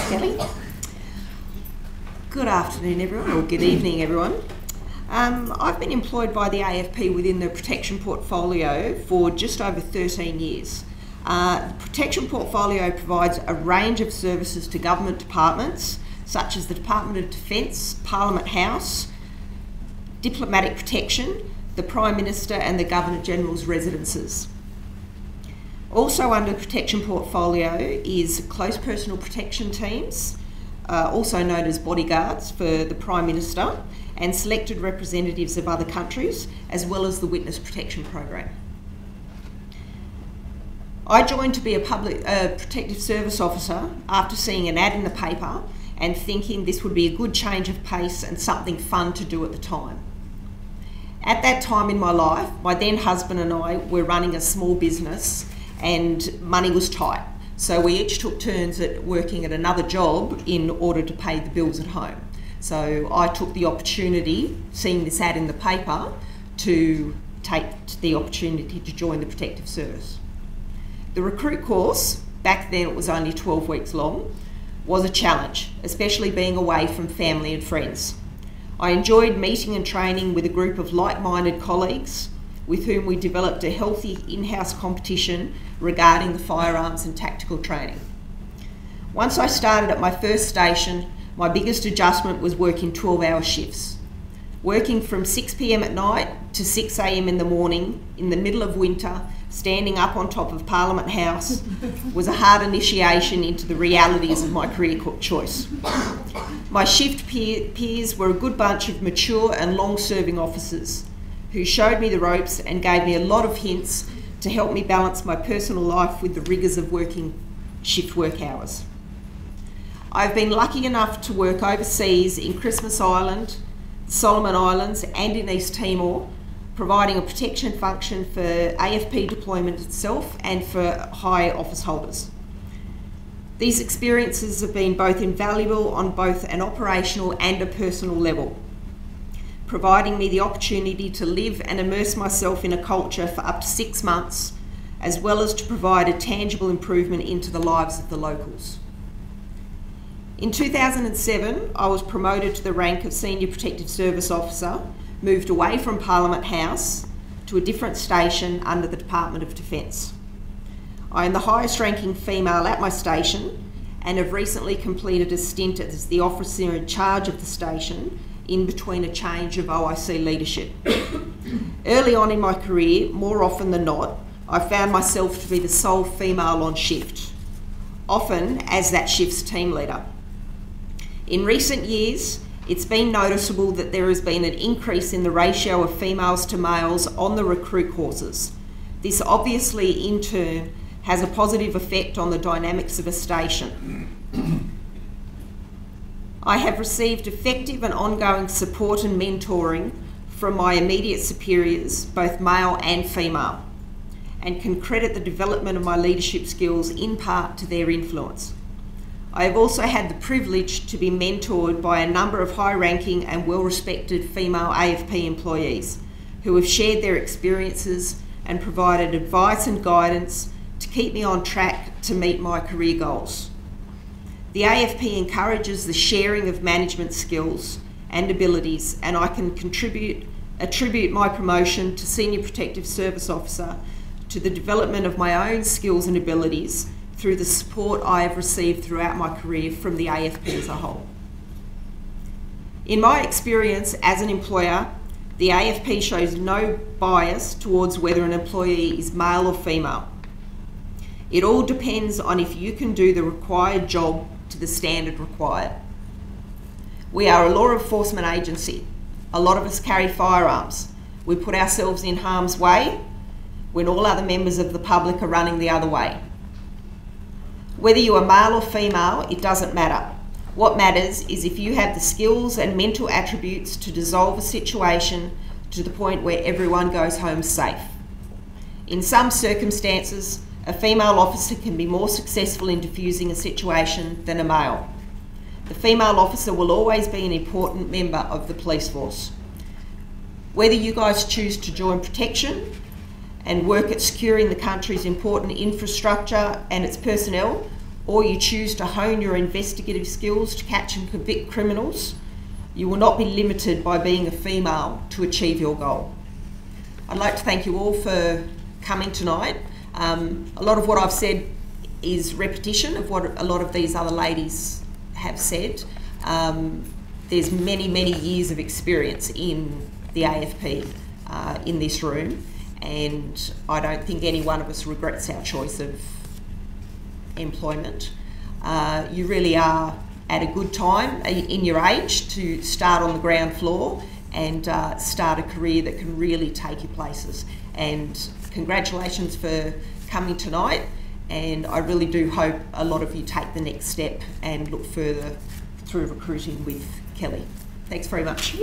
Kelly. Good afternoon everyone, or good evening everyone. I've been employed by the AFP within the protection portfolio for just over 13 years. The protection portfolio provides a range of services to government departments such as the Department of Defence, Parliament House, Diplomatic Protection, the Prime Minister and the Governor-General's residences. Also under the protection portfolio is close personal protection teams, also known as bodyguards for the Prime Minister, and selected representatives of other countries, as well as the Witness Protection Program. I joined to be a protective service officer after seeing an ad in the paper and thinking this would be a good change of pace and something fun to do at the time. At that time in my life, my then husband and I were running a small business and money was tight. So we each took turns at working at another job in order to pay the bills at home. So I took the opportunity, seeing this ad in the paper, to take the opportunity to join the protective service. The recruit course, back then it was only 12 weeks long, was a challenge, especially being away from family and friends. I enjoyed meeting and training with a group of like-minded colleagues with whom we developed a healthy in-house competition regarding the firearms and tactical training. Once I started at my first station, my biggest adjustment was working 12-hour shifts. Working from 6 p.m. at night to 6 a.m. in the morning, in the middle of winter, standing up on top of Parliament House, was a hard initiation into the realities of my career choice. My shift peers were a good bunch of mature and long-serving officers who showed me the ropes and gave me a lot of hints to help me balance my personal life with the rigours of working shift work hours. I've been lucky enough to work overseas in Christmas Island, Solomon Islands and in East Timor, providing a protection function for AFP deployment itself and for high office holders. These experiences have been both invaluable on both an operational and a personal level, providing me the opportunity to live and immerse myself in a culture for up to 6 months, as well as to provide a tangible improvement into the lives of the locals. In 2007, I was promoted to the rank of Senior Protective Service Officer, moved away from Parliament House to a different station under the Department of Defence. I am the highest ranking female at my station and have recently completed a stint as the officer in charge of the station in between a change of OIC leadership. Early on in my career, more often than not, I found myself to be the sole female on shift, often as that shift's team leader. In recent years, it's been noticeable that there has been an increase in the ratio of females to males on the recruit courses. This obviously, in turn, has a positive effect on the dynamics of a station. I have received effective and ongoing support and mentoring from my immediate superiors, both male and female, and can credit the development of my leadership skills in part to their influence. I have also had the privilege to be mentored by a number of high-ranking and well-respected female AFP employees who have shared their experiences and provided advice and guidance to keep me on track to meet my career goals. The AFP encourages the sharing of management skills and abilities, and I can attribute my promotion to Senior Protective Service Officer to the development of my own skills and abilities through the support I have received throughout my career from the AFP as a whole. In my experience as an employer, the AFP shows no bias towards whether an employee is male or female. It all depends on if you can do the required job to the standard required. We are a law enforcement agency. A lot of us carry firearms. We put ourselves in harm's way when all other members of the public are running the other way. Whether you are male or female, it doesn't matter. What matters is if you have the skills and mental attributes to dissolve a situation to the point where everyone goes home safe. In some circumstances, a female officer can be more successful in diffusing a situation than a male. The female officer will always be an important member of the police force. Whether you guys choose to join protection and work at securing the country's important infrastructure and its personnel, or you choose to hone your investigative skills to catch and convict criminals, you will not be limited by being a female to achieve your goal. I'd like to thank you all for coming tonight. A lot of what I've said is repetition of what a lot of these other ladies have said. There's many, many years of experience in the AFP in this room, and I don't think any one of us regrets our choice of employment. You really are at a good time in your age to start on the ground floor and start a career that can really take you places. And congratulations for coming tonight, and I really do hope a lot of you take the next step and look further through recruiting with Kelly. Thanks very much.